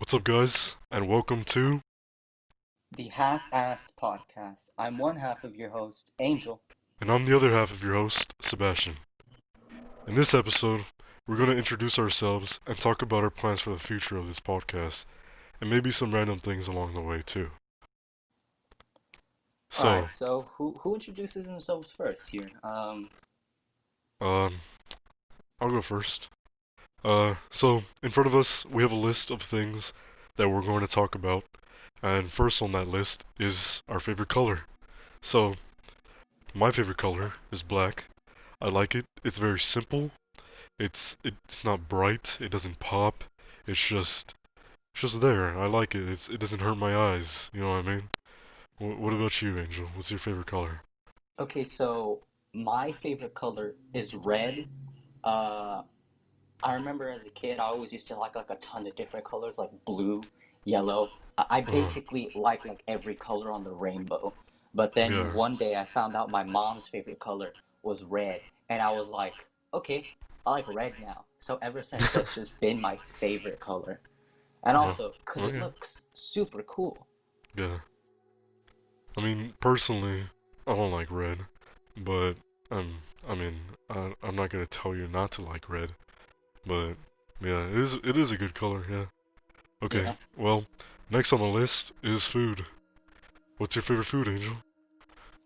What's up, guys, and welcome to. The Half-Assed Podcast. I'm one half of your host, Angel. And I'm the other half of your host, Sebastian. In this episode, we're going to introduce ourselves and talk about our plans for the future of this podcast, and maybe some random things along the way, too. All So, right, so who introduces themselves first here? um, I'll go first. So, in front of us, we have a list of things that we're going to talk about, and first on that list is our favorite color. So, my favorite color is black. I like it. It's very simple. It's not bright. It doesn't pop. It's just there. I like it. It doesn't hurt my eyes. You know what I mean? What about you, Angel? What's your favorite color? Okay, so my favorite color is red. Uh, I remember as a kid, I always used to like a ton of different colors, like blue, yellow. I Uh, basically like every color on the rainbow. But then yeah. one day I found out my mom's favorite color was red, and I was like, okay, I like red now. So ever since, that's just been my favorite color. And Uh, also, because it okay. looks super cool. Yeah. I mean, personally, I don't like red, but I mean, I'm not gonna tell you not to like red, but yeah, it is a good color. Yeah. Okay. Yeah. Well, next on the list is food. What's your favorite food, Angel?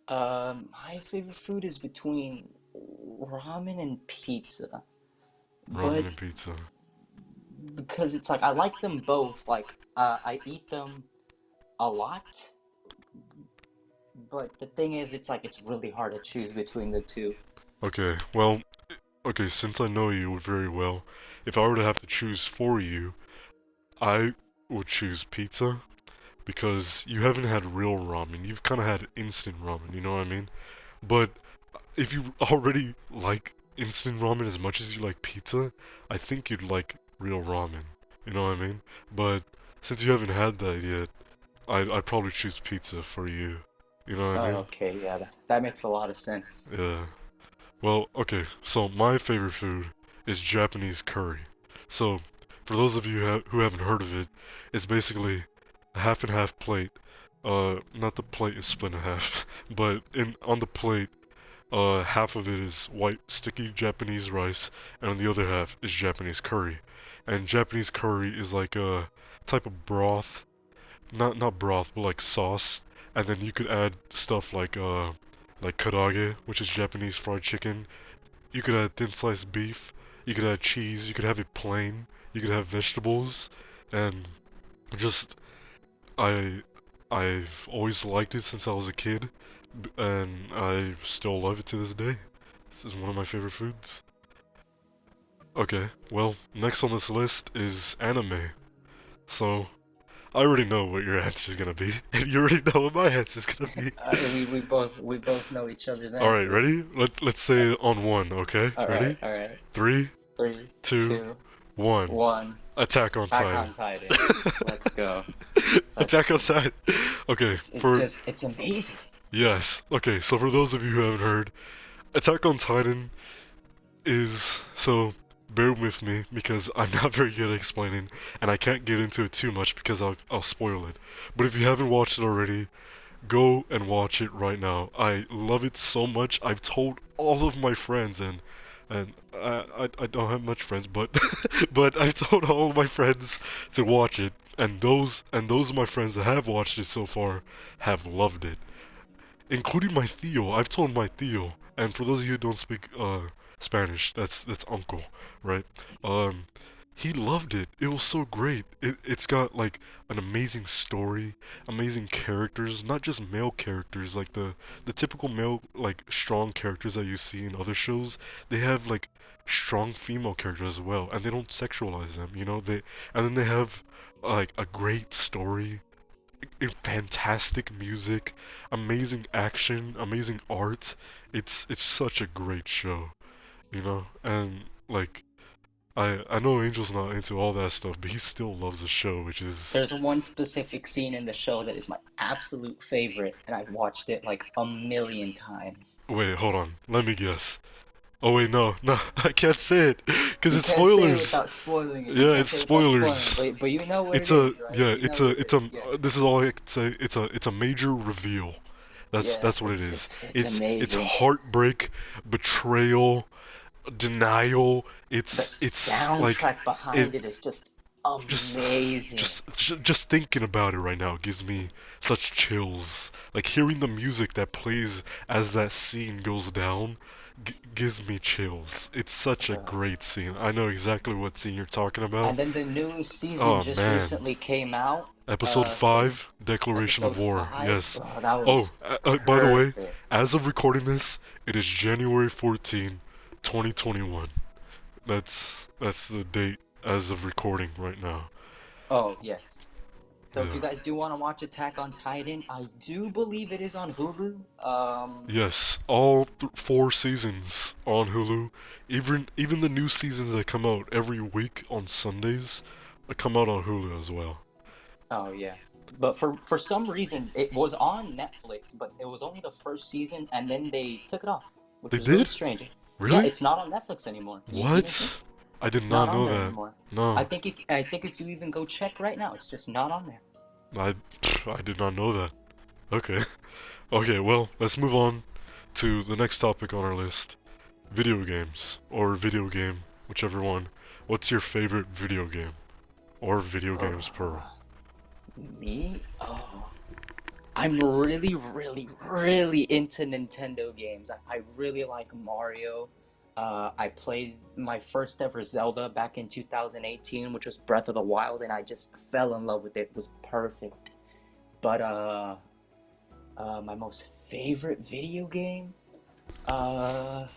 My favorite food is between ramen and pizza. Ramen But and pizza. because it's like I like them both, like I eat them a lot, but the thing is it's like it's really hard to choose between the two. Okay. Well, okay, since I know you very well, if I were to have to choose for you, I would choose pizza because you haven't had real ramen. You've kind of had instant ramen, you know what I mean? But if you already like instant ramen as much as you like pizza, I think you'd like real ramen. You know what I mean? But since you haven't had that yet, I'd probably choose pizza for you. You know what I Oh, mean? okay, yeah, that makes a lot of sense. Yeah. Well, okay, so my favorite food is Japanese curry. So, for those of you who haven't heard of it, it's basically a half and half plate. Not the plate is split in half, but on the plate, half of it is white sticky Japanese rice, and on the other half is Japanese curry. And Japanese curry is like a type of broth, not broth, but like sauce. And then you could add stuff like karaage, which is Japanese fried chicken. You could add thin sliced beef. You could add cheese. You could have it plain. You could have vegetables, and just I I've always liked it since I was a kid, and I still love it to this day. This is one of my favorite foods. Okay, well, next on this list is anime. So, I already know what your answer is gonna be, and you already know what my answer is gonna be. We both know each other's Alright, answers. ready? Let's say it on one, okay? All right, Ready? all right. Three, Three, two, two, one. one. Attack on Attack Titan. on Titan. Let's go. Let's Attack on go. Titan. Okay, It's for just it's amazing. yes. Okay, so for those of you who haven't heard, Attack on Titan is so bear with me because I'm not very good at explaining and I can't get into it too much because I'll spoil it. But if you haven't watched it already, go and watch it right now. I love it so much. I've told all of my friends and I don't have much friends, but but I've told all of my friends to watch it, and those of my friends that have watched it so far have loved it, including my Theo. I've told my Theo, and for those of you who don't speak Spanish, that's uncle, right? Um, he loved it. It was so great. It's got like an amazing story, amazing characters, not just male characters like the typical male like strong characters that you see in other shows. They have like strong female characters as well, and they don't sexualize them, you know? They and then they have like a great story, fantastic music, amazing action, amazing art. It's such a great show, you know? And like I know Angel's not into all that stuff, but he still loves the show, which is There's one specific scene in the show that is my absolute favorite, and I've watched it like a million times. wait, hold on. Let me guess. Oh wait, no, I can't say it. Because You it's can't say it spoilers. without spoiling it. You Yeah, can't it's say it without spoiling it. spoilers. But you know what it It's a is, right? yeah. You know what it is. Yeah. This is all I can say. It's a major reveal. Yeah. That's what it is. It's It's amazing. heartbreak, betrayal, denial. The It's like soundtrack it behind it is just just amazing. just thinking about it right now gives me such chills. Like hearing the music that plays as that scene goes down gives me chills. It's such a Uh, great scene. I know exactly what scene you're talking about. and then the new season Oh just man. recently came out. Episode So 5, Declaration of episode War. 5. Yes. Oh, that Oh, was by the way, perfect. as of recording this, it is January 14, 2021. That's the date as of recording right now. Oh, yes. So if you Yeah. guys do want to watch Attack on Titan, I do believe it is on Hulu. Yes, all 4 seasons on Hulu. Even the new seasons that come out every week on Sundays come out on Hulu as well. Oh yeah. But for some reason it was on Netflix, but it was only the first season and then they took it off, which They was really did? strange. Yeah, Really? it's not on Netflix anymore. You didn't see? What? I did It's not not on know there that. anymore. No, I think if you even go check right now, it's just not on there. I I did not know that. Okay. Okay, well, let's move on to the next topic on our list. Video games or video game, whichever one. What's your favorite video game or video games plural? Oh, me? Oh. I'm really, really, really into Nintendo games. I really like Mario. I played my first ever Zelda back in 2018, which was Breath of the Wild, and I just fell in love with it. It was perfect. But my most favorite video game, uh,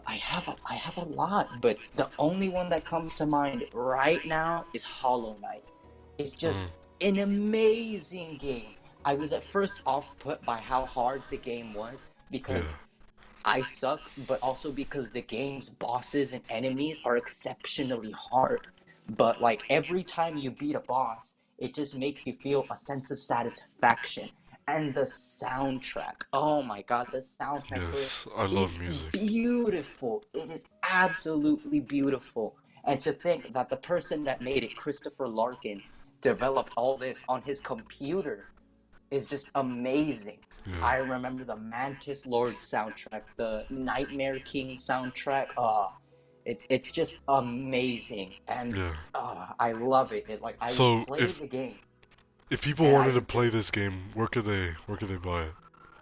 I have a lot, but the only one that comes to mind right now is Hollow Knight. It's Mm, just an amazing game. I was at first off put by how hard the game was yeah. because I suck, but also because the game's bosses and enemies are exceptionally hard. But like every time you beat a boss, it just makes you feel a sense of satisfaction. And the soundtrack, oh my god, the soundtrack for it Yes, I love is music. beautiful. It is absolutely beautiful. And to think that the person that made it, Christopher Larkin, developed all this on his computer is just amazing. Yeah. I remember the Mantis Lord soundtrack, the Nightmare King soundtrack. It's just amazing, and Yeah. I love it. Like I would So play the game, if people and I wanted to would play just this game, where could they buy it?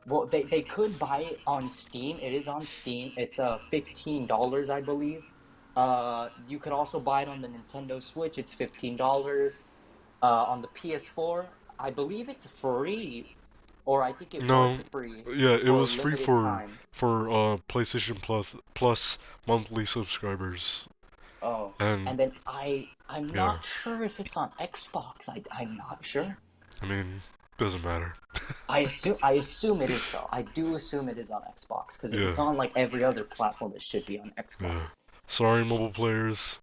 well, they could buy it on Steam. It is on Steam. It's $15, I believe. You could also buy it on the Nintendo Switch. It's $15. On the PS4, I believe it's free, or I think it was No, free yeah, it for a was free limited time. for PlayStation Plus monthly subscribers. Oh, And and then I'm yeah, not sure if it's on Xbox. I'm not sure. I mean, doesn't matter. I assume it is though. I do assume it is on Xbox because if Yeah, it's on like every other platform, it should be on yeah. Xbox. Sorry, mobile players,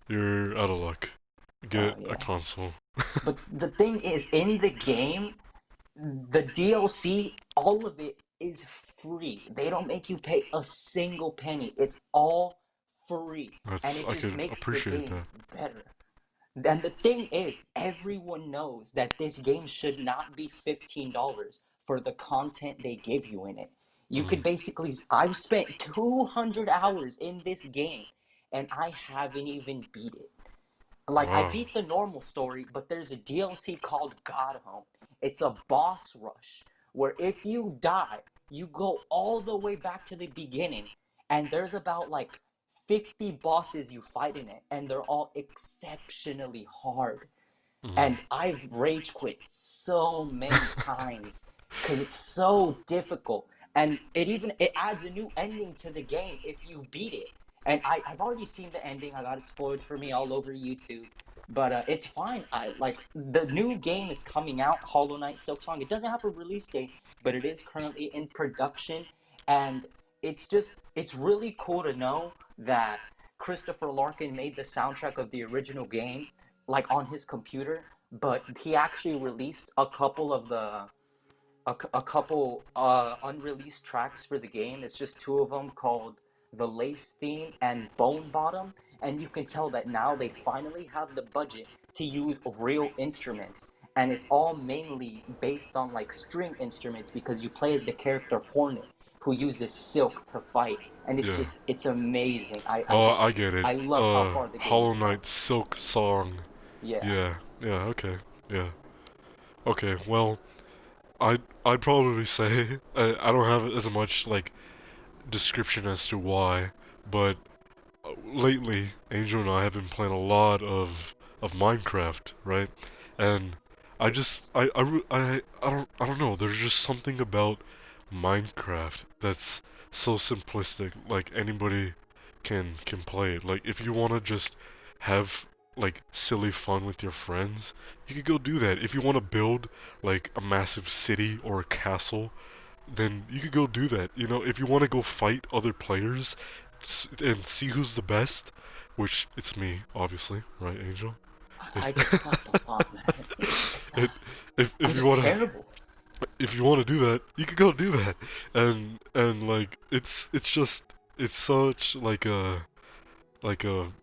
you're out of luck. Oh Get a yeah. console. But the thing is, in the game, the DLC, all of it is free. They don't make you pay a single penny. It's all free. And That's it I just could makes the appreciate game that. better. And the thing is, everyone knows that this game should not be $15 for the content they give you in it. You Mm. could basically, I've spent 200 hours in this game and I haven't even beat it. Like I Wow. beat the normal story, but there's a DLC called God Home. It's a boss rush where if you die, you go all the way back to the beginning, and there's about like 50 bosses you fight in it, and they're all exceptionally hard. Mm. And I've rage quit so many times because it's so difficult. And it adds a new ending to the game if you beat it. And I've already seen the ending. I got it spoiled for me all over YouTube. But it's fine. I like the new game is coming out, Hollow Knight Silksong. It doesn't have a release date, but it is currently in production. And it's really cool to know that Christopher Larkin made the soundtrack of the original game like on his computer, but he actually released a couple of a couple unreleased tracks for the game. It's just two of them called the Lace theme, and Bone Bottom, and you can tell that now they finally have the budget to use real instruments. And it's all mainly based on like string instruments because you play as the character Hornet, who uses silk to fight. And it's Yeah. just, it's amazing. I Oh, just, I get it. I love how far the game Hollow has come. Knight Silk Song. Yeah. Yeah. Yeah. Okay. Yeah. Okay. Well, I'd probably say I don't have as much like description as to why, but lately Angel and I have been playing a lot of Minecraft, right? And I just It's I don't know. There's just something about Minecraft that's so simplistic. Like anybody can play it. Like if you want to just have like silly fun with your friends, you could go do that. If you want to build like a massive city or a castle, then you could go do that. You know, if you want to go fight other players and see who's the best, which it's me, obviously, right, Angel? I get fucked a lot, man. it, I'm if you just want to terrible. if you want to do that, you could go do that. And like it's just it's such like a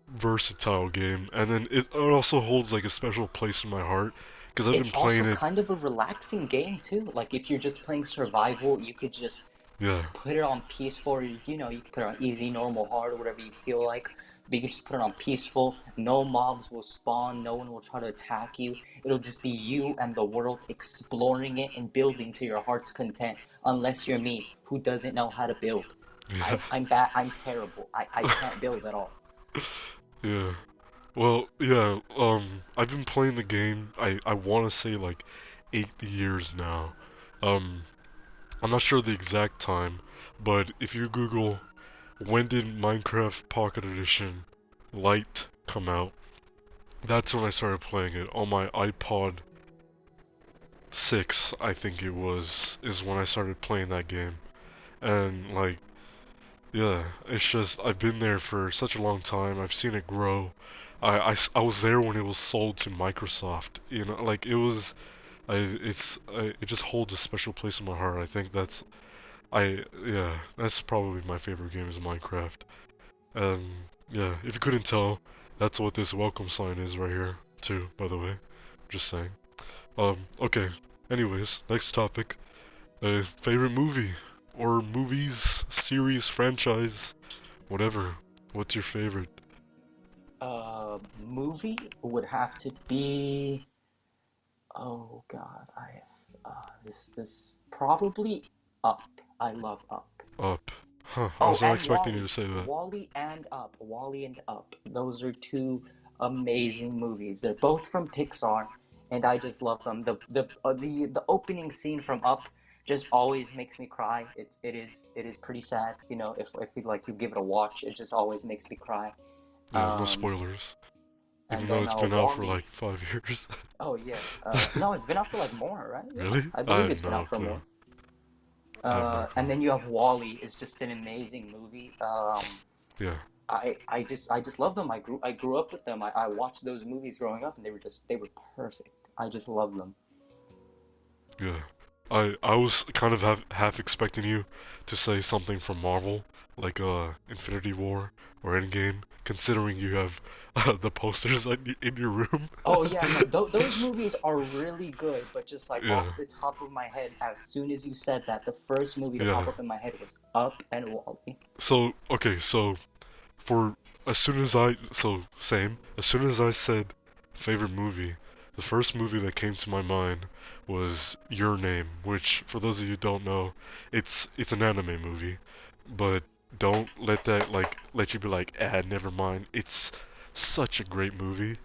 versatile game, and then it also holds like a special place in my heart because I've been It's playing also it. kind of a relaxing game too. Like if you're just playing survival, you could just Yeah, put it on peaceful, or you can put it on easy, normal, hard, or whatever you feel like. But you can just put it on peaceful. No mobs will spawn. No one will try to attack you. It'll just be you and the world exploring it and building to your heart's content. Unless you're me, who doesn't know how to build. yeah, I'm bad. I'm terrible. I can't build at all. yeah. Well, yeah. I've been playing the game. I want to say like 8 years now. Um, I'm not sure the exact time, but if you Google when did Minecraft Pocket Edition Lite come out, that's when I started playing it on my iPod 6, I think it was, is when I started playing that game. And like, yeah, it's just I've been there for such a long time. I've seen it grow. I was there when it was sold to Microsoft. You know, like it was. It just holds a special place in my heart. I think yeah, that's probably my favorite game is Minecraft. Yeah, if you couldn't tell, that's what this welcome sign is right here, too, by the way. Just saying. Okay. Anyways, next topic. Favorite movie? Or movies, series, franchise, whatever. What's your favorite? Movie would have to be. Oh God, this probably Up. I love Up. Up. Huh, I Oh, was not and expecting you to Wally. say that. Wally and Up. Wally and Up. Those are two amazing movies. They're both from Pixar, and I just love them. The opening scene from Up just always makes me cry. It is pretty sad. If you give it a watch, it just always makes me cry. Yeah, no Um, spoilers. and Even though then it's been out for Wally. like 5 years. Oh yeah. No, it's been out for like more, right? Yeah, Really? I I believe have it's been no out for clue. more. I have no And clue. then you have Wally. It's just an amazing movie. Yeah, I just love them. I grew up with them. I watched those movies growing up, and they were perfect. I just love them. yeah. I was kind of half expecting you to say something from Marvel, like Infinity War or Endgame, considering you have the posters in your room. Oh yeah, no, those movies are really good. But just like Yeah, off the top of my head, as soon as you said that, the first movie to yeah. pop up in my head was Up and Wally. So, okay, so for as soon as I same, as soon as I said favorite movie, the first movie that came to my mind was Your Name, which for those of you who don't know, it's an anime movie, but don't let that like let you be like, ah, never mind. It's such a great movie.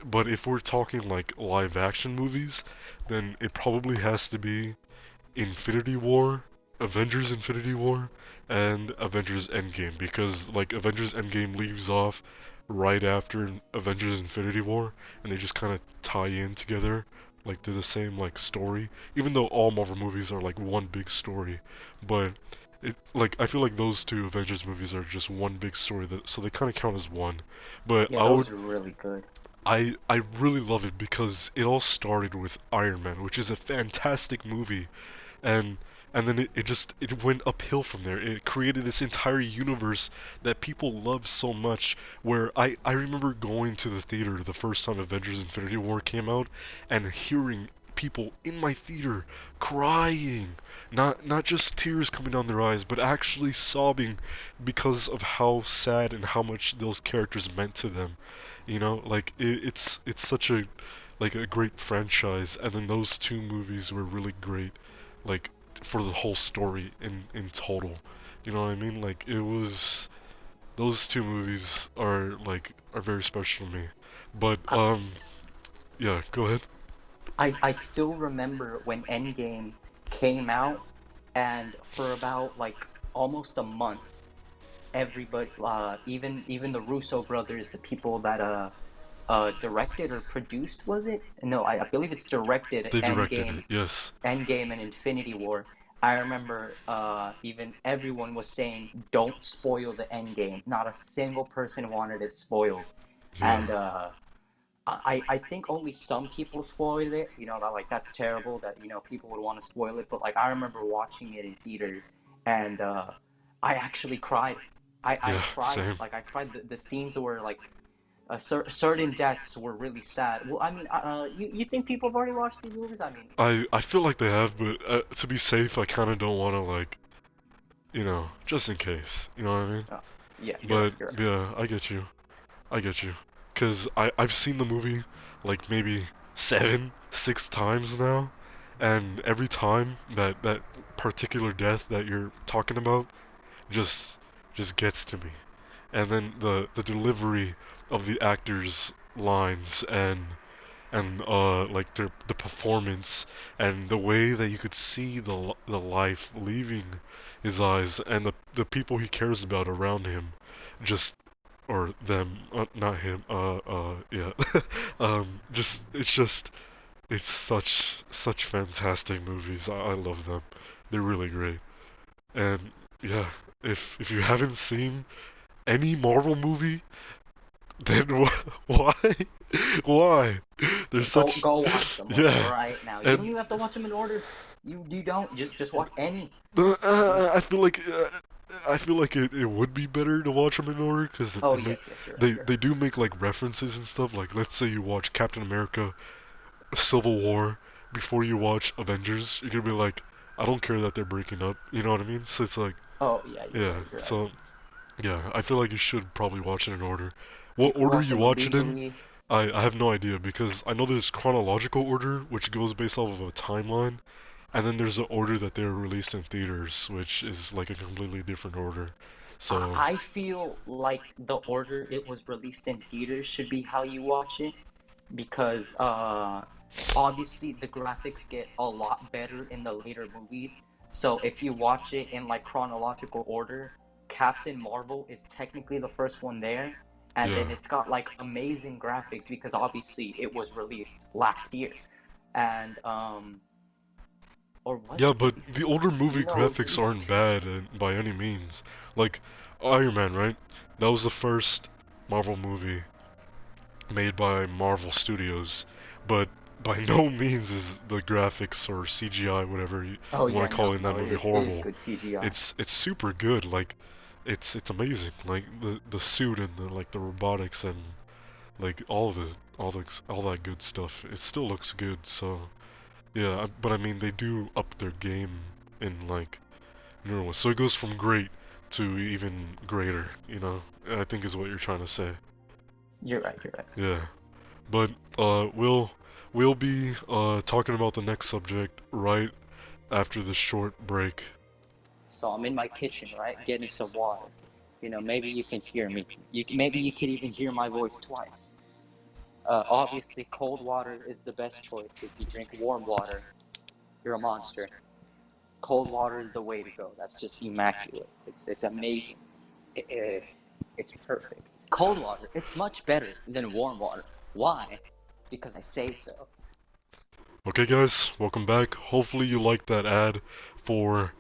But if we're talking like live action movies, then it probably has to be Infinity War, Avengers Infinity War, and Avengers Endgame because like Avengers Endgame leaves off right after Avengers Infinity War and they just kind of tie in together like they're the same like story even though all Marvel movies are like one big story but it like I feel like those two Avengers movies are just one big story so they kind of count as one but Yeah, those are really good. I really love it because it all started with Iron Man which is a fantastic movie and and then it went uphill from there. It created this entire universe that people love so much. Where I remember going to the theater the first time Avengers Infinity War came out, and hearing people in my theater crying, not just tears coming down their eyes, but actually sobbing because of how sad and how much those characters meant to them. You know, like it's such a like a great franchise, and then those two movies were really great, like for the whole story in total. You know what I mean? Like it was those two movies are very special to me. But I, yeah, go ahead. I still remember when Endgame came out, and for about like almost a month, everybody, even the Russo brothers, the people that directed or produced, was it? No, I believe it's directed They directed it, yes. Endgame and Infinity War. I remember even everyone was saying, "Don't spoil the Endgame." Not a single person wanted it spoiled, Yeah. and I think only some people spoiled it. You know, that like that's terrible that people would want to spoil it. But like I remember watching it in theaters, and I actually cried. I Yeah, cried. same. Like I cried. The scenes were like certain deaths were really sad. Well, I mean, you think people have already watched these movies? I mean, I feel like they have, but to be safe, I kind of don't want to like, just in case. You know what I mean? oh, yeah, you're right. But You're right. yeah, I get you. I get you. Cause I've seen the movie like maybe seven, six times now, and every time that particular death that you're talking about just just gets to me. And then the delivery of the actors' lines and like the performance and the way that you could see the life leaving his eyes and the people he cares about around him just or them, not him. Yeah. Just it's such fantastic movies. I love them. They're really great. And yeah, if you haven't seen any Marvel movie, then why? Why? There's such Go watch them like yeah, right now. You don't and even have to watch them in order. You don't just watch any. I feel like it would be better to watch them in order because Oh it may, yes, you're right. they do make like references and stuff. Like let's say you watch Captain America Civil War before you watch Avengers, you're gonna be like, I don't care that they're breaking up. You know what I mean? So it's like, Oh yeah, you're yeah. right. You're right. So yeah, I feel like you should probably watch it in order. What You can order watch you them watch it in? legally. I have no idea because I know there's chronological order, which goes based off of a timeline, and then there's the order that they're released in theaters, which is like a completely different order. So, I feel like the order it was released in theaters should be how you watch it, because obviously the graphics get a lot better in the later movies. So if you watch it in like chronological order, Captain Marvel is technically the first one there, and yeah. then it's got like amazing graphics because obviously it was released last year. And or was Yeah, it but released? the older movie No, it graphics released. aren't bad by any means. Like, Iron Man, right? That was the first Marvel movie made by Marvel Studios, but by no means is the graphics or CGI, whatever Oh you want yeah, to call no, it, in that no, movie it is horrible. good CGI. It's super good. Like, it's amazing. Like the suit and the robotics and like all that good stuff. It still looks good. So yeah, but I mean they do up their game in like newer ones. So it goes from great to even greater. I think is what you're trying to say. You're right, you're right. Yeah. But we'll be talking about the next subject right after this short break. So I'm in my kitchen, right, getting some water. Maybe you can hear me. Maybe you could even hear my voice twice. Obviously, cold water is the best choice. If you drink warm water, you're a monster. Cold water is the way to go. That's just immaculate. It's amazing. It's perfect. Cold water, it's much better than warm water. Why? Because I say so. Okay, guys, welcome back. Hopefully you liked that ad for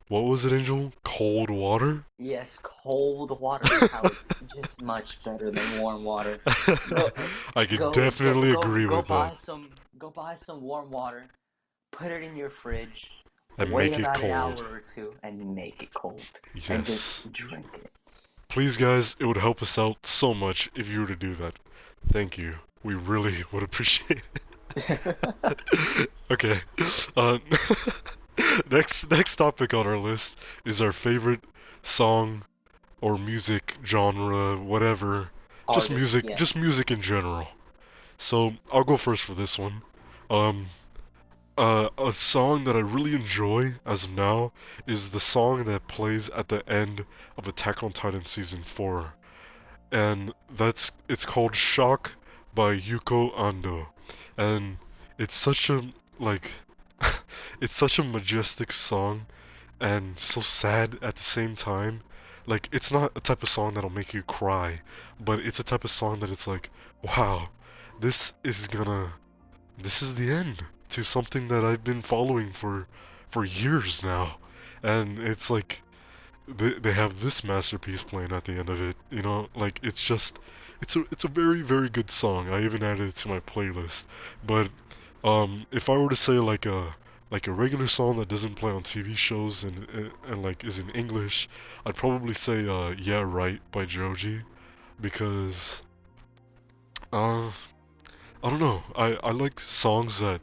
what was it, Angel? Cold water? Yes, cold water is how it's just much better than warm water. Go, I could definitely agree go with that. buy some warm water. Put it in your fridge. and Wait make it about an cold. hour or two and make it cold. And Yes. just drink it. Please, guys, it would help us out so much if you were to do that. Thank you. We really would appreciate it. Okay. Uh, next topic on our list is our favorite song or music genre, whatever. Artist, yeah. Just music in general. So I'll go first for this one. Um, a song that I really enjoy as of now is the song that plays at the end of Attack on Titan season 4, and it's called Shock by Yuko Ando, and it's such a like it's such a majestic song and so sad at the same time. Like, it's not a type of song that'll make you cry, but it's a type of song that it's like, wow, this is gonna, this is the end to something that I've been following for years now. And it's like, they have this masterpiece playing at the end of it, you know, like, it's just, it's a very, very good song. I even added it to my playlist. But, if I were to say like a regular song that doesn't play on TV shows and like is in English, I'd probably say Yeah Right by Joji, because uh I don't know. I like songs that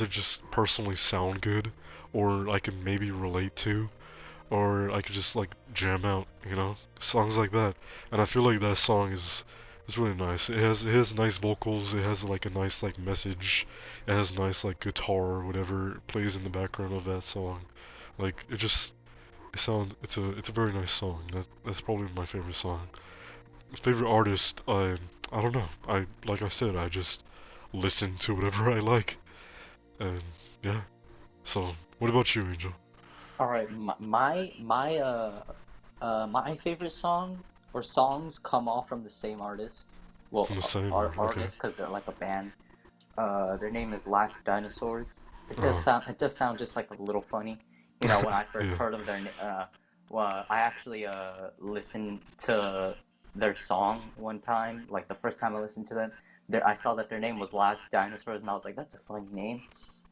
just personally sound good, or I can maybe relate to, or I could just like jam out, you know, songs like that. And I feel like that song is really nice. It has nice vocals. It has like a nice like message. It has nice like guitar or whatever plays in the background of that song. Like it's a very nice song. That's probably my favorite song. Favorite artist, I don't know. Like I said, I just listen to whatever I like. And yeah. So what about you, Angel? All right, my favorite song or songs come all from the same artist. From the Well, same one. Okay. artist because they're like a band. Their name is Last Dinosaurs. Oh, It does sound just like a little funny. You know, when I first yeah. heard of well, I actually listened to their song one time. Like the first time I listened to them, I saw that their name was Last Dinosaurs, and I was like, that's a funny name.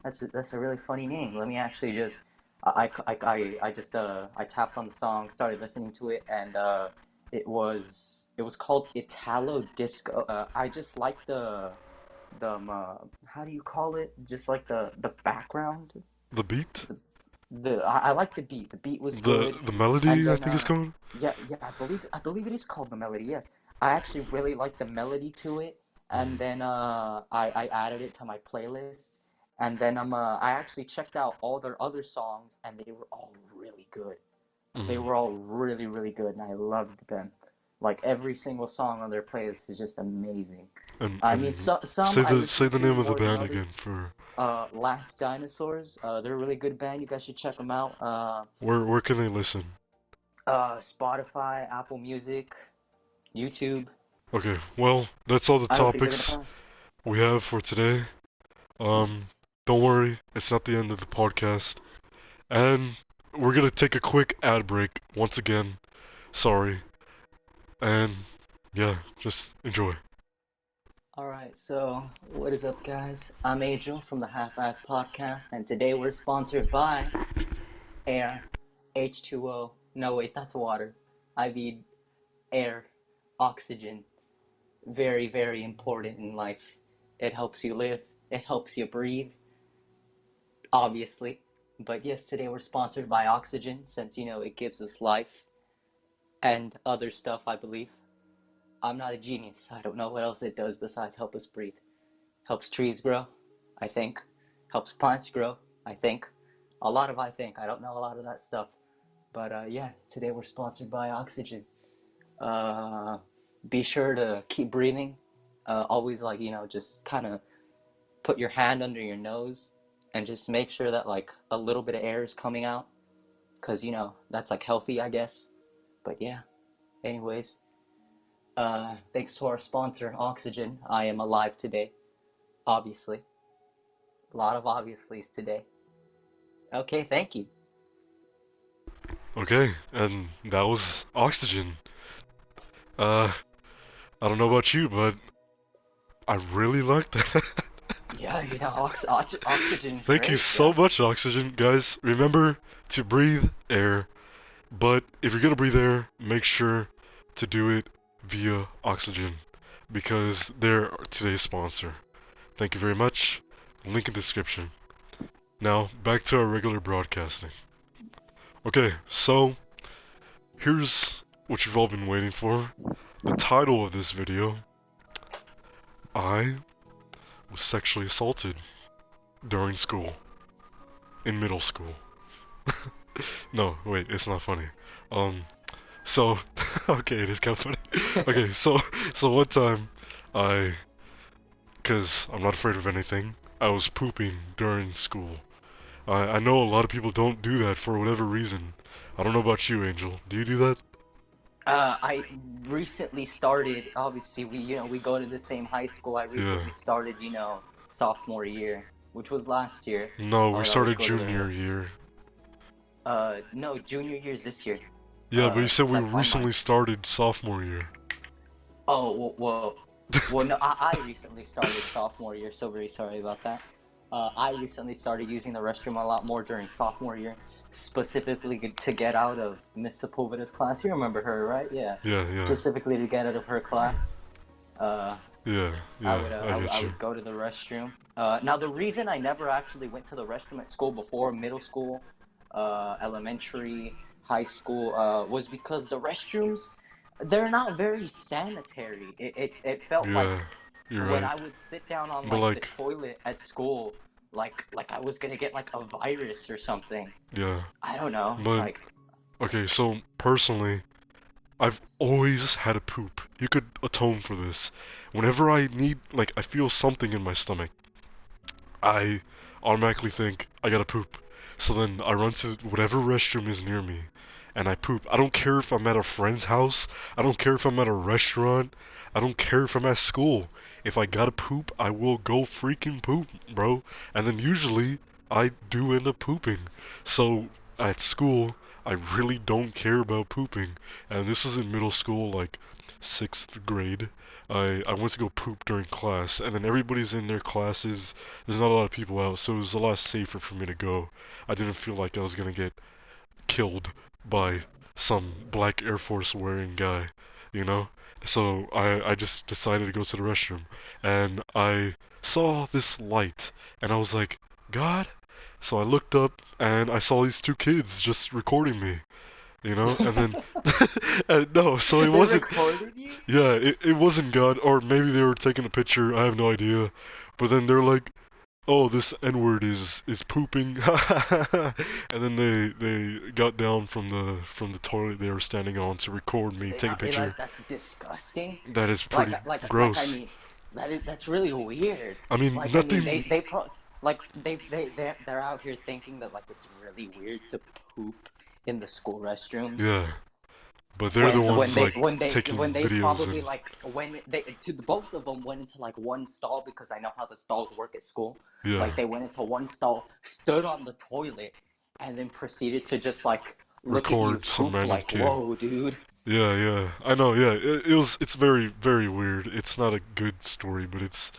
That's a really funny name. Let me actually just I just I tapped on the song, started listening to it, and it was called Italo Disco. I just like how do you call it? Just like the background. The beat? I like the beat. The beat was The good, the and melody, I then think it's called. yeah, I believe it is called the melody. Yes, I actually really like the melody to it, and Mm, then I added it to my playlist, and then I actually checked out all their other songs, and they were all really good. They mm. were all really good, and I loved them. Like every single song on their playlist is just amazing. I mean, And some I say listen the to name of the more than band others. again for Last Dinosaurs. They're a really good band. You guys should check them out. where can they listen? Spotify, Apple Music, YouTube. Okay, well, that's all the I don't think they're gonna topics pass. we have for today. Um, don't worry, it's not the end of the podcast. And we're gonna take a quick ad break once again. Sorry. And yeah, just enjoy. All right, so what is up, guys? I'm Angel from the Half-Ass Podcast, and today we're sponsored by Air, H2O. No, wait, that's water. I mean air, oxygen. Very important in life. It helps you live. It helps you breathe, obviously. But yes, today we're sponsored by oxygen since, you know, it gives us life and other stuff, I believe. I'm not a genius. I don't know what else it does besides help us breathe. Helps trees grow, I think. Helps plants grow, I think. A lot of I think. I don't know a lot of that stuff. But yeah, today we're sponsored by oxygen. Uh, be sure to keep breathing. Always, like, you know, just kind of put your hand under your nose and just make sure that like a little bit of air is coming out, because you know that's like healthy, I guess. But yeah, anyways, thanks to our sponsor Oxygen, I am alive today. Obviously, a lot of obviously's today. Okay, thank you. Okay, and that was Oxygen. Uh, I don't know about you, but I really like that. Yeah, you know, oxygen's Thank you great. so Yeah. much, Oxygen. Guys, remember to breathe air, but if you're gonna breathe air, make sure to do it via Oxygen, because they're today's sponsor. Thank you very much. Link in description. Now, back to our regular broadcasting. Okay, so here's what you've all been waiting for. The title of this video: I was sexually assaulted during school. In middle school. No, wait, it's not funny. Um, so, okay, it is kind of funny. Okay, so one time, I, cause I'm not afraid of anything, I was pooping during school. I know a lot of people don't do that for whatever reason. I don't know about you, Angel. Do you do that? I recently started. Obviously, we go to the same high school. I Yeah. recently started, sophomore year, which was last year. No, I we would always started go to junior year. no, junior year is this year. Yeah, but you said we That's online. recently started sophomore year. Oh, well, no, I recently started sophomore year, so very sorry about that. I recently started using the restroom a lot more during sophomore year, specifically to get out of Miss Sepulveda's class. You remember her, right? Yeah. Yeah, yeah, Specifically to get out of her class. Uh, yeah, I yeah, would I I get you. would go to the restroom. Now the reason I never actually went to the restroom at school before middle school, elementary, high school, was because the restrooms, they're not very sanitary. It felt Yeah, like you're when right. I would sit down on But like the like, toilet at school, like I was gonna get like a virus or something. yeah. I don't know. But, Like okay, so personally, I've always had a poop. You could atone for this. Whenever I need, like, I feel something in my stomach, I automatically think, I gotta poop. So then I run to whatever restroom is near me, and I poop. I don't care if I'm at a friend's house, I don't care if I'm at a restaurant, I don't care if I'm at school. If I gotta poop, I will go freaking poop, bro. And then usually, I do end up pooping. So, at school, I really don't care about pooping. And this is in middle school, like, 6th grade. I went to go poop during class, and then everybody's in their classes. There's not a lot of people out, so it was a lot safer for me to go. I didn't feel like I was gonna get killed by some black Air Force wearing guy, you know? So I just decided to go to the restroom, and I saw this light, and I was like, God? So I looked up, and I saw these two kids just recording me, you know? And then, and no, so it they wasn't, recorded you? yeah, it wasn't God, or maybe they were taking a picture, I have no idea. But then they're like, oh, this N-word is pooping, and then they got down from the toilet they were standing on to record Do me, they take a not realize picture. that's disgusting? That is Like, pretty like I gross. mean, that's really weird. I mean, Like, I mean, nothing, they're out here thinking that like it's really weird to poop in the school restrooms yeah, but they're the when ones they like when they taking when they videos probably and, like when they to the both of them went into like one stall because I know how the stalls work at school. yeah, Like they went into one stall, stood on the toilet, and then proceeded to just like look at you record some poop. random Like, kid. whoa, dude. Yeah, yeah, I know, yeah, it's very, very weird. It's not a good story, but it's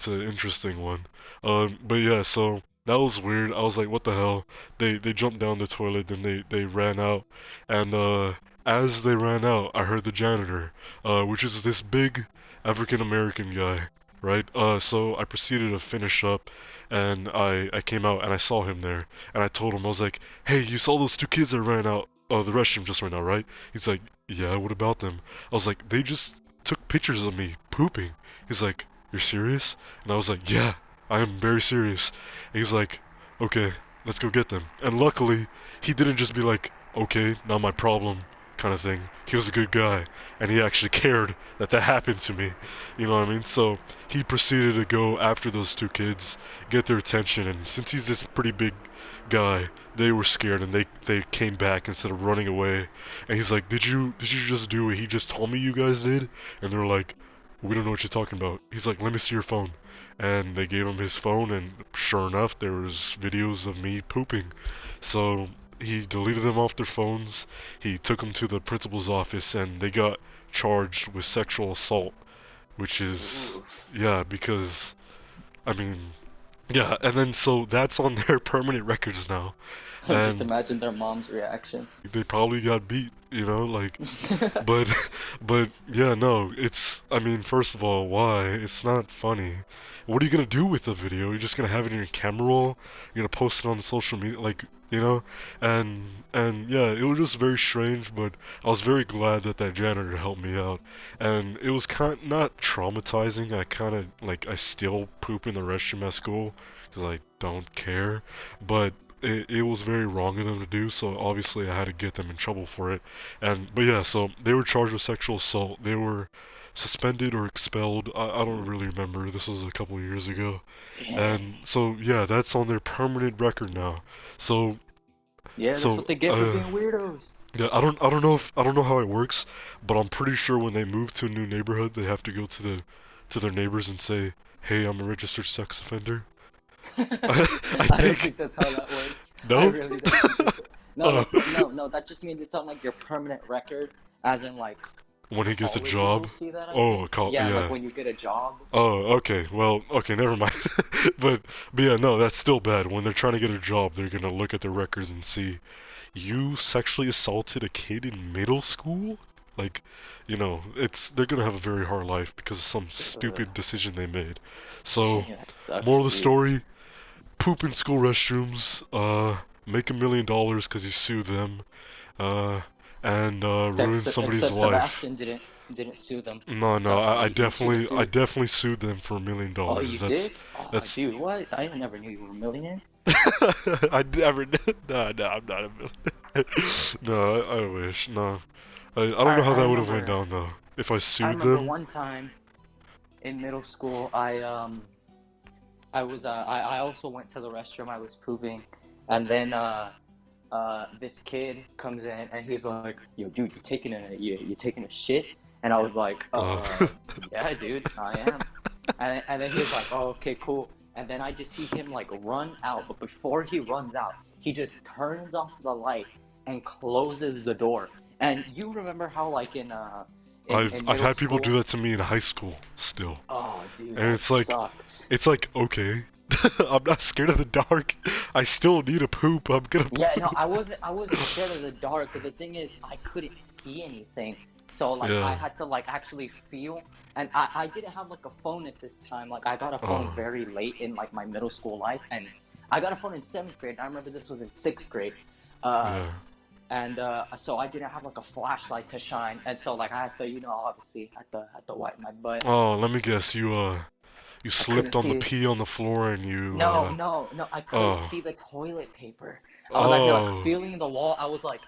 an interesting one. But yeah, so that was weird. I was like, what the hell? They jumped down the toilet, then they ran out, and as they ran out, I heard the janitor, which is this big African American guy, right? So I proceeded to finish up, and I came out and I saw him there, and I told him, I was like, hey, you saw those two kids that ran out? The restroom just right now, right? He's like, yeah, what about them? I was like, they just took pictures of me pooping. He's like, you're serious? And I was like, yeah, I am very serious. And he's like, okay, let's go get them. And luckily, he didn't just be like, okay, not my problem, kind of thing. He was a good guy, and he actually cared that that happened to me. You know what I mean? So he proceeded to go after those two kids, get their attention, and since he's this pretty big guy, they were scared and they came back instead of running away. And he's like, did you just do what he just told me you guys did? And they're like, we don't know what you're talking about. He's like, let me see your phone. And they gave him his phone, and sure enough, there was videos of me pooping. So he deleted them off their phones. He took them to the principal's office, and they got charged with sexual assault, which is, Oof. yeah, because I mean, yeah, and then so that's on their permanent records now, Just and imagine their mom's reaction. they probably got beat, like, but, but yeah, no, I mean, first of all, why? It's not funny. What are you gonna do with the video? You're just gonna have it in your camera roll? You're gonna post it on the social media, like, you know? And yeah, it was just very strange, but I was very glad that that janitor helped me out. And it was not traumatizing. I kind of, like, I still poop in the restroom at school, because I don't care, but it was very wrong of them to do, so obviously I had to get them in trouble for it. But yeah, so they were charged with sexual assault. They were suspended or expelled. I don't really remember. This was a couple of years ago. Dang. And so yeah, that's on their permanent record now. So Yeah, that's so what they get for being weirdos. yeah, I don't know how it works, but I'm pretty sure when they move to a new neighborhood, they have to go to their neighbors and say, "Hey, I'm a registered sex offender." I I don't think think that's how that works. I no. really don't think that's. No, Uh, that's not, no, no. That just means it's on like your permanent record, as in like when he gets a colleges will job. see that. I Oh, think. Yeah, like yeah. when you get a job. Oh, okay. Well, okay, never mind. but yeah, no, that's still bad. When they're trying to get a job, they're gonna look at their records and see you sexually assaulted a kid in middle school. Like, they're gonna have a very hard life because of some Ugh, stupid decision they made. So, dang, that sucks, moral of the dude. story: poop in school restrooms. Make $1 million because you sue them. Uh, and ruin somebody's Except life. Sebastian didn't sue them and No, no, stuff. He should have I sued. definitely sued them for Oh, $1 million. you did? Oh, That's, dude, what? I never knew you were a millionaire. I never, no, I'm not a million. No, I wish, no. I don't know how I that would have went remember. down though. If I I sued remember them. one time in middle school, I also went to the restroom. I was pooping, and then this kid comes in and he's like, "Yo, dude, you taking a shit?" And I was like, Uh, yeah, dude, I am." And then he was like, "Oh, okay, cool." And then I just see him like run out, but before he runs out, he just turns off the light and closes the door. And you remember how like in I've middle had people do school? that to me in high school still, Oh, dude, and that sucks. it's like okay, I'm not scared of the dark. I still need a poop. I'm gonna Yeah, no, poop. I wasn't scared of the dark, but the thing is, I couldn't see anything. So like I Yeah. had to like actually feel, and I didn't have like a phone at this time. Like I got a phone Oh. very late in like my middle school life, and I got a phone in seventh grade. I remember this was in sixth grade, uh, Yeah. and so I didn't have like a flashlight to shine, and so like I had to, obviously had to wipe my butt. Oh, let me guess. You I couldn't slipped on the see. pee on the floor and you No, no, no, I couldn't oh see the toilet paper. I was like oh feeling the wall. I was like.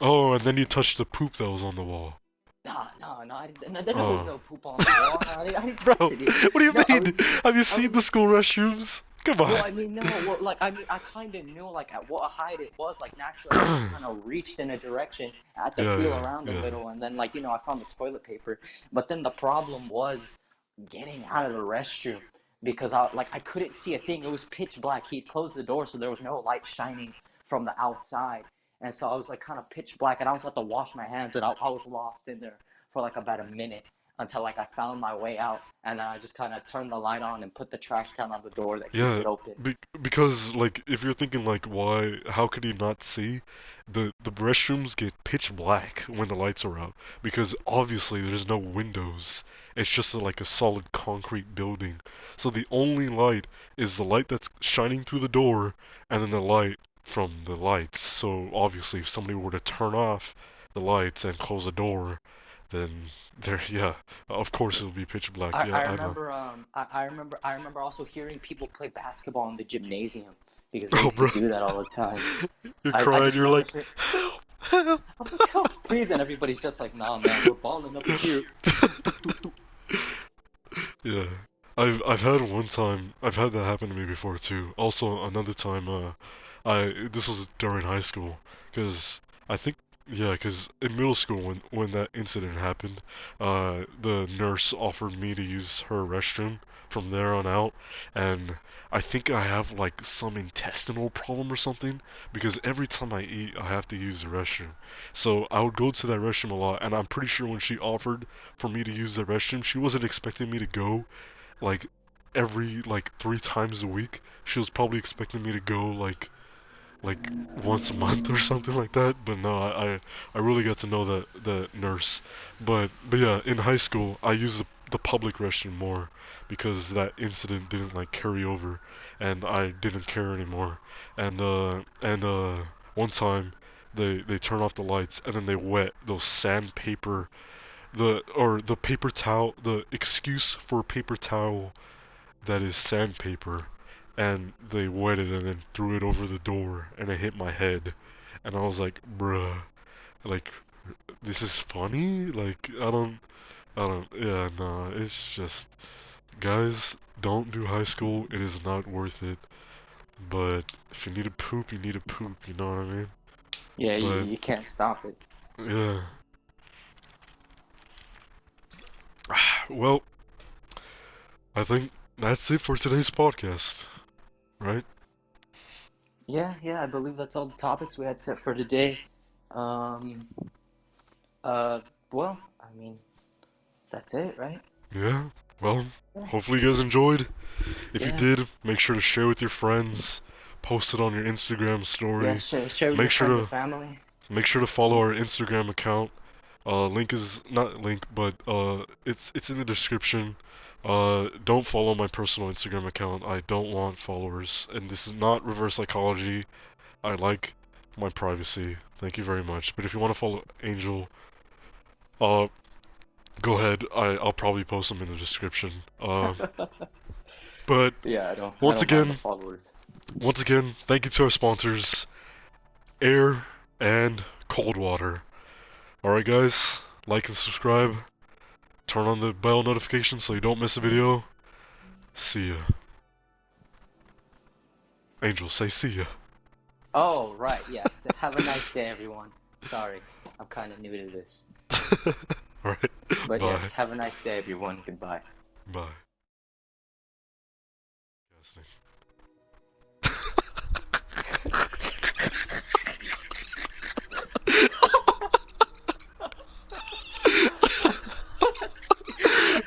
oh, and then you touched the poop that was on the wall. Nah, no, no, no, there was Oh, no poop on the wall. I didn't bro, touch it. what do you No, mean? Have you I seen was the just. school restrooms? Come Well, on. I mean, no, well, like, I mean, I kind of knew, like, at what height it was. Like, naturally, I just kind of reached in a direction. I had to Yeah, feel yeah, around a yeah. little, and then, like, I found the toilet paper. But then the problem was getting out of the restroom because I couldn't see a thing. It was pitch black. He'd closed the door, so there was no light shining from the outside. And so I was like kind of pitch black, and I also had to wash my hands, and I was lost in there for like about a minute until like I found my way out, and then I just kind of turned the light on and put the trash can on the door that keeps Yeah, it open. because like if you're thinking like why how could he not see? The restrooms get pitch black when the lights are out because obviously there's no windows. It's just like a solid concrete building. So the only light is the light that's shining through the door and then the light from the lights. So obviously if somebody were to turn off the lights and close the door, then there yeah, of course it'll be pitch black. Yeah, I I know. remember I remember also hearing people play basketball in the gymnasium because they Oh, used to bro. do that all the time. You're I crying, just you're remember like, help, help. I'm like, help, please, and everybody's just like, nah, man, we're balling up here. Yeah. I've had one time, I've had that happen to me before too. Also, another time, this was during high school, because I think, yeah, because in middle school when that incident happened, the nurse offered me to use her restroom from there on out, and I think I have like some intestinal problem or something, because every time I eat, I have to use the restroom. So I would go to that restroom a lot, and I'm pretty sure when she offered for me to use the restroom, she wasn't expecting me to go like every like 3 times a week. She was probably expecting me to go like once a month or something like that. But no, I really got to know the nurse. But yeah, in high school I used the public restroom more because that incident didn't like carry over, and I didn't care anymore. And one time they turn off the lights and then they wet those sandpaper the paper towel, the excuse for paper towel that is sandpaper, and they wet it and then threw it over the door and it hit my head, and I was like, bruh, like this is funny? Like yeah, nah, it's just, guys, don't do high school. It is not worth it. But if you need to poop, you need to poop. You know what I mean? Yeah, But you can't stop it. yeah, well, I think that's it for today's podcast, right? Yeah, I believe that's all the topics we had set for today. Um, uh, well, I mean, that's it, right? Yeah. Well, Yeah. hopefully you guys enjoyed. If you Yeah. did, make sure to share with your friends, post it on your Instagram Yeah, story. share with your Make sure friends and to family. follow our Instagram account. Link is not link, but it's in the description. Don't follow my personal Instagram account. I don't want followers, and this is not reverse psychology. I like my privacy. Thank you very much. But if you want to follow Angel, uh, go ahead. I'll probably post them in the description. But Yeah, I once don't mind the again, followers. thank you to our sponsors, Air and Cold Water. Alright guys, like and subscribe. Turn on the bell notification so you don't miss a video. See ya. Angel, say see ya. Oh, right, yes. Have a nice day, everyone. Sorry, I'm kind of new to this. Alright, But bye. yes, have a nice day, everyone. Goodbye. Bye.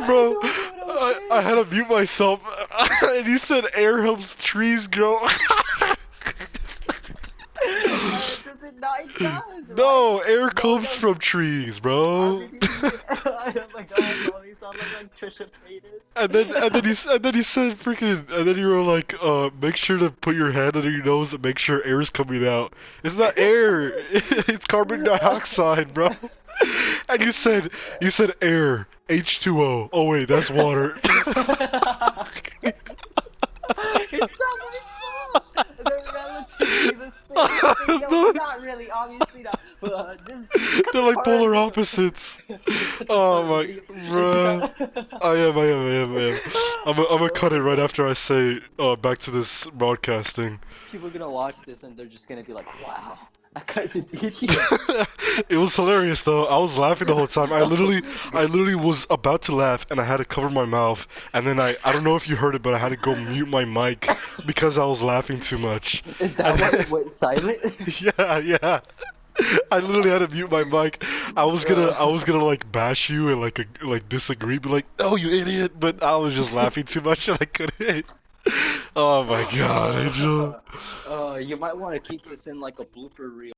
Bro, I had to mute myself, and you said air helps trees grow. Does it not? It does, No, right? air comes from trees, I bro. mean, oh my god, bro, you sound like Trisha Paytas. And then you said freaking, and then you were like, make sure to put your hand under your nose and make sure air's coming out. It's not air, it's carbon dioxide, bro. And you said air, H2O. Oh wait, that's water. It's not my fault. They're relatively the same thing. No, not really, obviously not. But just cut They're this like part out polar of the opposites. video. Cut this Oh part out my, of the video. bruh. I am. I'm gonna cut it right after I say, back to this broadcasting. People are gonna watch this and they're just gonna be like, wow, that guy's an idiot. It was hilarious though. I was laughing the whole time. I literally was about to laugh and I had to cover my mouth. And then I don't know if you heard it, but I had to go mute my mic because I was laughing too much. Is that why it went silent? Yeah. I literally had to mute my mic. I was gonna like bash you and like disagree, be like, "No, you idiot!" But I was just laughing too much and I couldn't. Oh my god, Angel. You might want to keep this in like a blooper reel.